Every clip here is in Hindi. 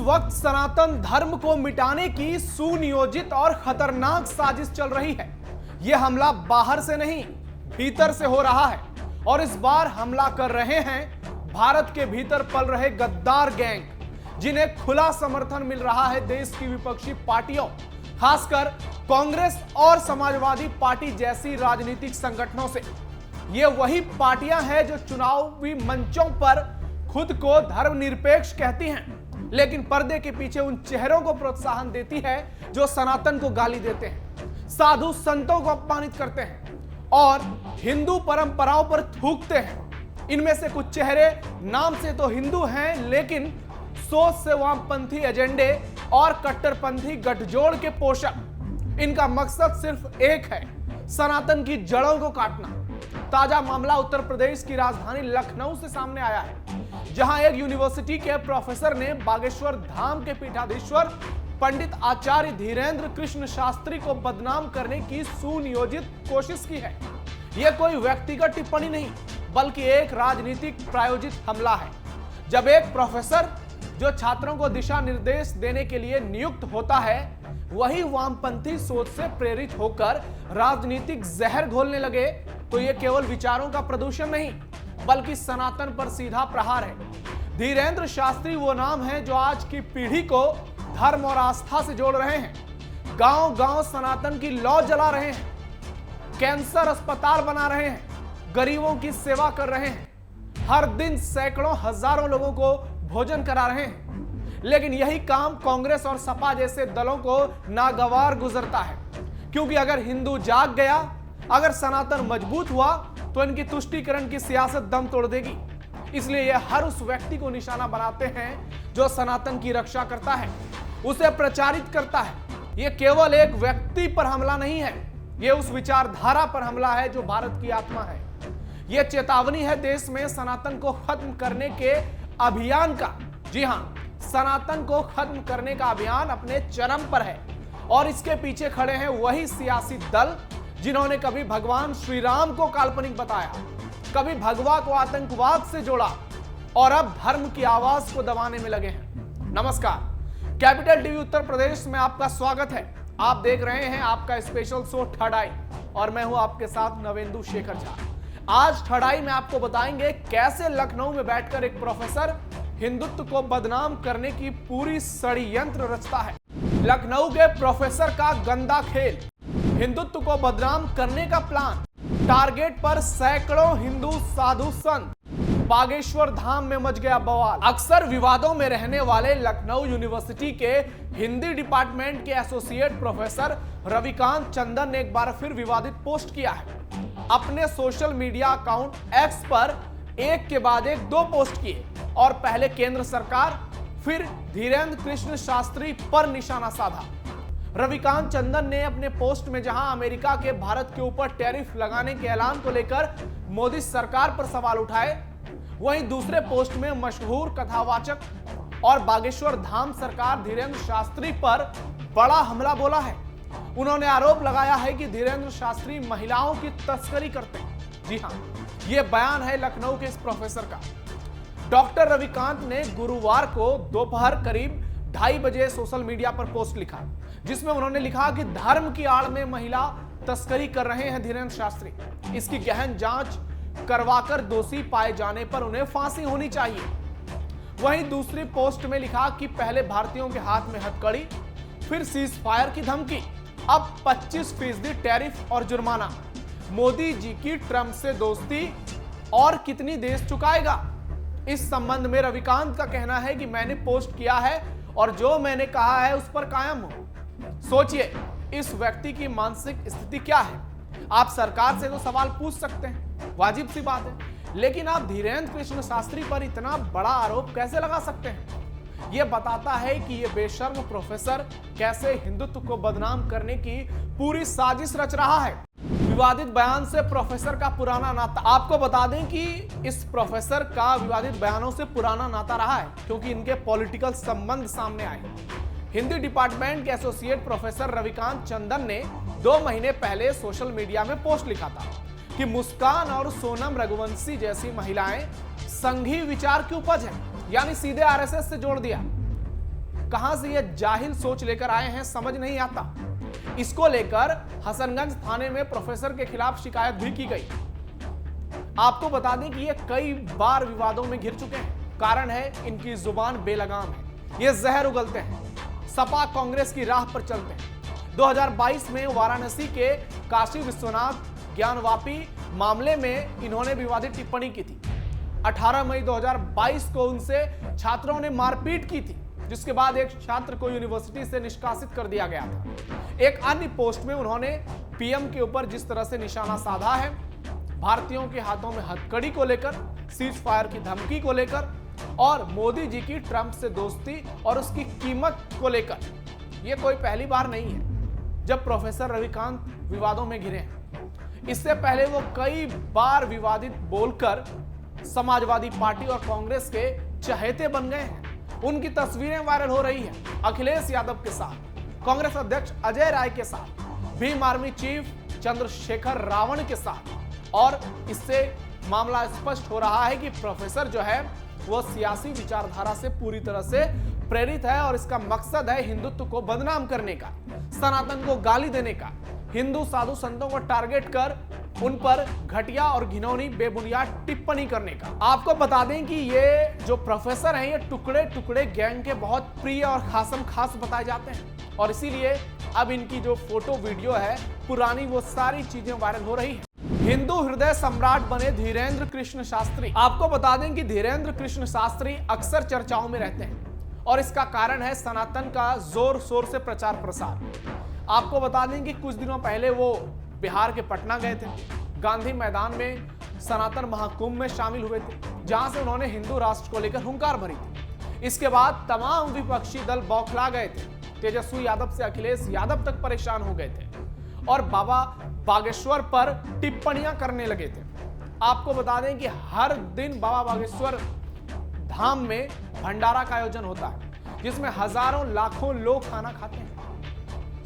वक्त सनातन धर्म को मिटाने की सुनियोजित और खतरनाक साजिश चल रही है। यह हमला बाहर से नहीं, भीतर से हो रहा है और इस बार हमला कर रहे हैं भारत के भीतर पल रहे गद्दार गैंग, जिन्हें खुला समर्थन मिल रहा है देश की विपक्षी पार्टियों, खासकर कांग्रेस और समाजवादी पार्टी जैसी राजनीतिक संगठनों से। ये वही पार्टियां हैं जो चुनावी मंचों पर खुद को धर्मनिरपेक्ष कहती हैं, लेकिन पर्दे के पीछे उन चेहरों को प्रोत्साहन देती है जो सनातन को गाली देते हैं, साधु संतों को अपमानित करते हैं और हिंदू परंपराओं पर थूकते हैं। इनमें से कुछ चेहरे नाम से तो हिंदू हैं, लेकिन सोच से वामपंथी एजेंडे और कट्टरपंथी गठजोड़ के पोषक। इनका मकसद सिर्फ एक है, सनातन की जड़ों को काटना। ताजा मामला उत्तर प्रदेश की राजधानी लखनऊ से सामने आया है, जहां एक यूनिवर्सिटी के प्रोफेसर ने बागेश्वर धाम के पीठाधीश्वर पंडित आचार्य धीरेन्द्र कृष्ण शास्त्री को बदनाम करने की सुनियोजित कोशिश की है। यह कोई व्यक्तिगत टिप्पणी नहीं, बल्कि एक राजनीतिक प्रायोजित हमला है। जब एक प्रोफेसर जो छात्रों को दिशा निर्देश देने के लिए नियुक्त होता है, वही वामपंथी सोच से प्रेरित होकर राजनीतिक जहर घोलने लगे, तो यह केवल विचारों का प्रदूषण नहीं, बल्कि सनातन पर सीधा प्रहार है। धीरेन्द्र शास्त्री वो नाम है जो आज की पीढ़ी को धर्म और आस्था से जोड़ रहे हैं, गांव-गांव सनातन की लौ जला रहे हैं, कैंसर अस्पताल बना रहे हैं, गरीबों की सेवा कर रहे हैं, हर दिन सैकड़ों हजारों लोगों को भोजन करा रहे हैं। लेकिन यही काम कांग्रेस और सपा जैसे दलों को नागवार गुजरता है, क्योंकि अगर हिंदू जाग गया, अगर सनातन मजबूत हुआ, तो इनकी तुष्टीकरण की सियासत दम तोड़ देगी। इसलिए यह हर उस व्यक्ति को निशाना बनाते हैं जो सनातन की रक्षा करता है, उसे प्रचारित करता है। यह केवल एक व्यक्ति पर हमला नहीं है, यह उस विचारधारा पर हमला है जो भारत की आत्मा है। यह चेतावनी है देश में सनातन को खत्म करने के अभियान का। जी हां, सनातन को खत्म करने का अभियान अपने चरम पर है और इसके पीछे खड़े हैं वही सियासी दल जिन्होंने कभी भगवान श्री राम को काल्पनिक बताया, कभी भगवा को आतंकवाद से जोड़ा और अब धर्म की आवाज को दबाने में लगे हैं। नमस्कार, कैपिटल टीवी उत्तर प्रदेश में आपका स्वागत है। आप देख रहे हैं आपका स्पेशल शो थर्ड आई और मैं हूं आपके साथ नवेंदु शेखर झा। आज थर्ड आई में आपको बताएंगे कैसे लखनऊ में बैठकर एक प्रोफेसर हिंदुत्व को बदनाम करने की पूरी षड्यंत्र रचता है। लखनऊ के प्रोफेसर का गंदा खेल, हिंदुत्व को बदनाम करने का प्लान, टारगेट पर सैकड़ों हिंदू साधु संत, बागेश्वर धाम में मच गया बवाल। अक्सर विवादों में रहने वाले लखनऊ यूनिवर्सिटी के हिंदी डिपार्टमेंट के एसोसिएट प्रोफेसर रविकांत चंदन ने एक बार फिर विवादित पोस्ट किया है। अपने सोशल मीडिया अकाउंट एक्स पर एक के बाद एक दो पोस्ट किए और पहले केंद्र सरकार, फिर धीरेन्द्र कृष्ण शास्त्री पर निशाना साधा। रविकांत चंदन ने अपने पोस्ट में जहां अमेरिका के भारत के ऊपर टैरिफ लगाने के ऐलान को लेकर मोदी सरकार पर सवाल उठाए, वहीं दूसरे पोस्ट में मशहूर कथावाचक और बागेश्वर धाम सरकार धीरेन्द्र शास्त्री पर बड़ा हमला बोला है। उन्होंने आरोप लगाया है कि धीरेन्द्र शास्त्री महिलाओं की तस्करी करते हैं। जी हां, यह बयान है लखनऊ के इस प्रोफेसर का। डॉक्टर रविकांत ने गुरुवार को दोपहर करीब 2:30 बजे सोशल मीडिया पर पोस्ट लिखा, जिसमें उन्होंने लिखा कि धर्म की आड़ में महिला तस्करी कर रहे हैं धीरेन्द्र शास्त्री। इसकी गहन जांच करवाकर दोषी पाए जाने पर उन्हें फांसी होनी चाहिए। वहीं दूसरी पोस्ट में लिखा कि पहले भारतीयों के हाथ में हथकड़ी, फिर सीज फायर की धमकी, अब 25% टैरिफ और जुर्माना, मोदी जी की ट्रंप से दोस्ती और कितनी देश चुकाएगा। इस संबंध में रविकांत का कहना है कि मैंने पोस्ट किया है और जो मैंने कहा है उस पर कायम हूं। सोचिए इस व्यक्ति की मानसिक स्थिति क्या है। आप सरकार से तो सवाल पूछ सकते हैं, वाजिब सी बात है, लेकिन आप धीरेन्द्र कृष्ण शास्त्री पर इतना बड़ा आरोप कैसे लगा सकते हैं। यह बताता है कि यह बेशर्म प्रोफेसर कैसे हिंदुत्व को बदनाम करने की पूरी साजिश रच रहा है। विवादित बयान से प्रोफेसर का पुराना नाता, आपको बता दें कि इस प्रोफेसर का विवादित बयानों से पुराना नाता रहा है, क्योंकि इनके पॉलिटिकल संबंध सामने आए। हिंदी डिपार्टमेंट के एसोसिएट प्रोफेसर रविकांत चंदन ने 2 महीने पहले सोशल मीडिया में पोस्ट लिखा था कि मुस्कान और सोनम रघुवंशी जैसी महिलाएं संघी विचार की उपज है, यानी सीधे आरएसएस से जोड़ दिया। कहां से ये जाहिल सोच लेकर आए हैं समझ नहीं आता। इसको लेकर हसनगंज थाने में प्रोफेसर के खिलाफ शिकायत भी की गई। आपको बता दें कि ये कई बार विवादों में घिर चुके हैं। कारण है इनकी जुबान बेलगाम है, ये जहर उगलते हैं, सपा कांग्रेस की राह पर चलते हैं। 2022 में वाराणसी के काशी विश्वनाथ ज्ञानवापी मामले में इन्होंने विवादित टिप्पणी की थी। 18 मई 2022 को उनसे छात्रों ने मारपीट की थी, जिसके बाद एक छात्र को यूनिवर्सिटी से निष्कासित कर दिया गया था। एक अन्य पोस्ट में उन्होंने पीएम के ऊपर जिस तरह से निशाना साधा है, भारतीयों के हाथों में हथकड़ी को लेकर, सीज फायर की धमकी को लेकर और मोदी जी की ट्रंप से दोस्ती और उसकी कीमत को लेकर, यह कोई पहली बार नहीं है जब प्रोफेसर रविकांत विवादों में घिरे हैं। इससे पहले वो कई बार विवादित बोलकर समाजवादी पार्टी और कांग्रेस के चहेते बन गए हैं। उनकी तस्वीरें वायरल हो रही हैं अखिलेश यादव के साथ, कांग्रेस अध्यक्ष अजय राय के साथ, भीम आर्मी चीफ चंद्रशेखर रावण के साथ। और इससे मामला स्पष्ट हो रहा है कि प्रोफेसर जो है वो सियासी विचारधारा से पूरी तरह से प्रेरित है और इसका मकसद है हिंदुत्व को बदनाम करने का, सनातन को गाली देने का, हिंदू साधु संतों को टारगेट कर उन पर घटिया और घिनौनी बेबुनियाद टिप्पणी करने का। आपको बता दें कि ये जो प्रोफेसर हैं ये टुकड़े टुकड़े गैंग के बहुत प्रिय और खासम खास बताए जाते हैं और इसीलिए अब इनकी जो फोटो वीडियो है पुरानी, वो सारी चीजें वायरल हो रही है। हिंदू हृदय सम्राट बने धीरेंद्र कृष्ण शास्त्री। आपको बता दें कि धीरेंद्र कृष्ण शास्त्री अक्सर चर्चाओं में रहते हैं और इसका कारण है सनातन का जोर शोर से प्रचार प्रसार। आपको बता दें कि कुछ दिनों पहले वो बिहार के पटना गए थे, गांधी मैदान में सनातन महाकुंभ में शामिल हुए थे, जहां से उन्होंने हिंदू राष्ट्र को लेकर हुंकार भरी थी। इसके बाद तमाम विपक्षी दल बौखला गए थे, तेजस्वी यादव से अखिलेश यादव तक परेशान हो गए थे और बाबा बागेश्वर पर टिप्पणियां करने लगे थे। आपको बता दें कि हर दिन बाबा बागेश्वर धाम में भंडारा का आयोजन होता है, जिसमें हजारों लाखों लोग खाना खाते हैं।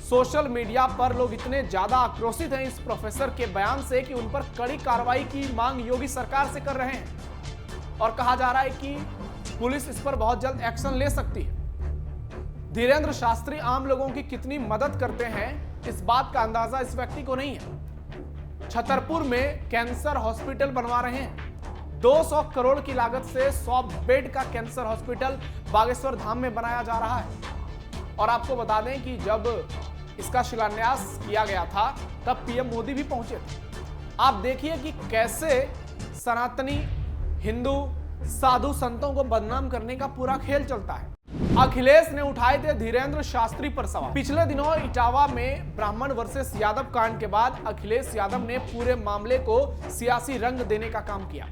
सोशल मीडिया पर लोग इतने ज्यादा आक्रोशित हैं इस प्रोफेसर के बयान से कि उन पर कड़ी कार्रवाई की मांग योगी सरकार से कर रहे हैं और कहा जा रहा है कि पुलिस इस पर बहुत जल्द एक्शन ले सकती है। धीरेंद्र शास्त्री आम लोगों की कितनी मदद करते हैं इस बात का अंदाजा इस व्यक्ति को नहीं है। छतरपुर में कैंसर हॉस्पिटल बनवा रहे हैं। 200 करोड़ की लागत से 100 बेड का कैंसर हॉस्पिटल बागेश्वर धाम में बनाया जा रहा है और आपको बता दें कि जब इसका शिलान्यास किया गया था तब पीएम मोदी भी पहुंचे थे। आप देखिए कि कैसे सनातनी हिंदू साधु संतों को बदनाम करने का पूरा खेल चलता है। अखिलेश ने उठाए थे धीरेंद्र शास्त्री पर सवाल। पिछले दिनों इटावा में ब्राह्मण वर्सेस यादव कांड के बाद अखिलेश यादव ने पूरे मामले को सियासी रंग देने का काम किया।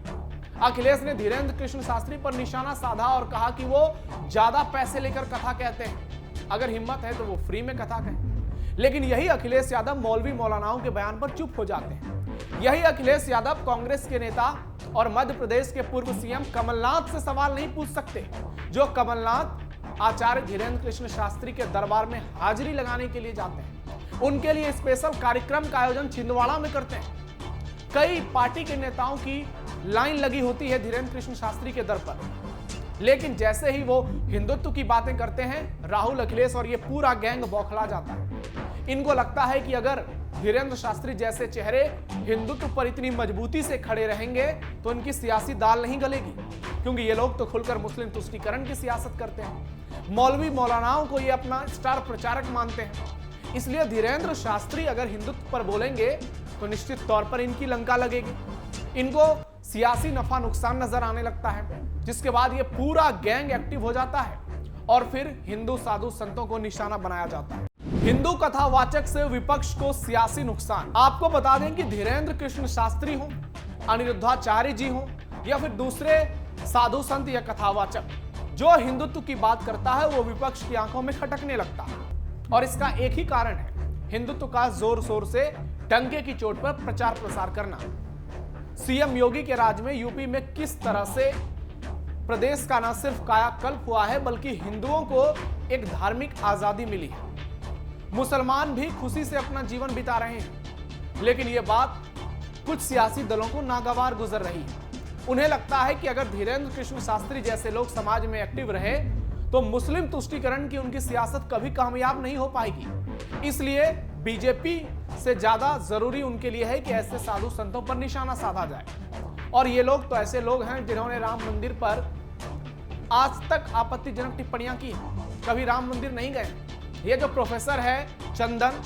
अखिलेश ने धीरेंद्र कृष्ण शास्त्री पर निशाना साधा और कहा कि वो ज्यादा पैसे लेकर कथा कहते हैं, अगर हिम्मत है तो वो फ्री में कथा कहें। लेकिन यही अखिलेश यादव मौलवी मौलानाओं के बयान पर चुप हो जाते हैं। यही अखिलेश यादव कांग्रेस के नेता और मध्य प्रदेश के पूर्व सीएम कमलनाथ से सवाल नहीं पूछ सकते, जो कमलनाथ आचार्य धीरेंद्र कृष्ण शास्त्री के दरबार में हाजिरी लगाने के लिए जाते हैं। उनके लिए स्पेशल कार्यक्रम का आयोजन छिंदवाड़ा में करते हैं। कई पार्टी के नेताओं की लाइन लगी होती है धीरेंद्र कृष्ण शास्त्री के दर पर, लेकिन जैसे ही वो हिंदुत्व की बातें करते हैं, राहुल, अखिलेश और ये पूरा गैंग बौखला जाता है। इनको लगता है कि अगर धीरेंद्र शास्त्री जैसे चेहरे हिंदुत्व पर इतनी मजबूती से खड़े रहेंगे तो इनकी सियासी दाल नहीं गलेगी, क्योंकि ये लोग तो खुलकर मुस्लिम तुष्टीकरण की सियासत करते हैं। मौलवी मौलानाओं को ये अपना स्टार प्रचारक मानते हैं। इसलिए धीरेंद्र शास्त्री अगर हिंदुत्व पर बोलेंगे तो निश्चित तौर पर इनकी लंका लगेगी। इनको सियासी नफा नुकसान नजर आने लगता है, जिसके बाद ये पूरा गैंग एक्टिव हो जाता है और फिर हिंदू साधु संतों को निशाना बनाया जाता है। हिंदू कथावाचक से विपक्ष को सियासी नुकसान। आपको बता दें कि धीरेंद्र कृष्ण शास्त्री हो, अनिरुद्धाचार्य जी हो या फिर दूसरे साधु संत या कथावाचक, जो हिंदुत्व की बात करता है वो विपक्ष की आंखों में खटकने लगता है और इसका एक ही कारण है, हिंदुत्व का जोर शोर से डंके की चोट पर प्रचार प्रसार करना। सीएम योगी के राज में यूपी में किस तरह से प्रदेश का न सिर्फ कायाकल्प हुआ है बल्कि हिंदुओं को एक धार्मिक आजादी मिली है। मुसलमान भी खुशी से अपना जीवन बिता रहे हैं, लेकिन यह बात कुछ सियासी दलों को नागवार गुजर रही है। उन्हें लगता है कि अगर धीरेंद्र कृष्ण शास्त्री जैसे लोग समाज में एक्टिव रहे तो मुस्लिम तुष्टीकरण की उनकी सियासत कभी कामयाब नहीं हो पाएगी। इसलिए बीजेपी से ज्यादा जरूरी उनके लिए है कि ऐसे साधु संतों पर निशाना साधा जाए। और ये लोग तो ऐसे लोग हैं जिन्होंने राम मंदिर पर आज तक आपत्तिजनक टिप्पणियां की हैं, कभी राम मंदिर नहीं गए। ये जो प्रोफेसर है चंदन,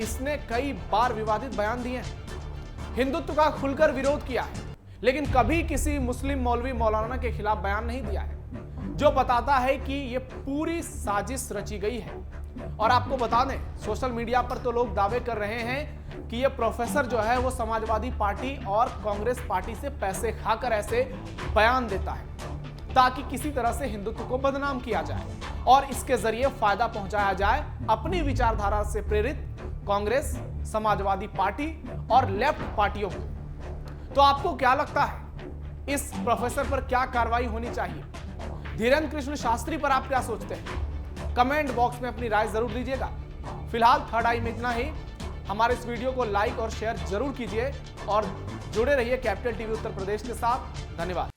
इसने कई बार विवादित बयान दिए हैं, हिंदुत्व का खुलकर विरोध किया है, लेकिन कभी किसी मुस्लिम मौलवी मौलाना के खिलाफ बयान नहीं दिया है, जो बताता है कि ये पूरी साजिश रची गई है। और आपको बता दें, सोशल मीडिया पर तो लोग दावे कर रहे हैं कि ये प्रोफेसर जो है वो समाजवादी पार्टी और कांग्रेस पार्टी से पैसे खाकर ऐसे बयान देता है ताकि किसी तरह से हिंदुत्व को बदनाम किया जाए और इसके जरिए फायदा पहुंचाया जाए अपनी विचारधारा से प्रेरित कांग्रेस, समाजवादी पार्टी और लेफ्ट पार्टियों को। तो आपको क्या लगता है, इस प्रोफेसर पर क्या कार्रवाई होनी चाहिए? धीरेन्द्र कृष्ण शास्त्री पर आप क्या सोचते हैं? कमेंट बॉक्स में अपनी राय जरूर दीजिएगा। फिलहाल थर्ड आई में इतना ही। हमारे इस वीडियो को लाइक और शेयर जरूर कीजिए और जुड़े रहिए कैपिटल टीवी उत्तर प्रदेश के साथ। धन्यवाद।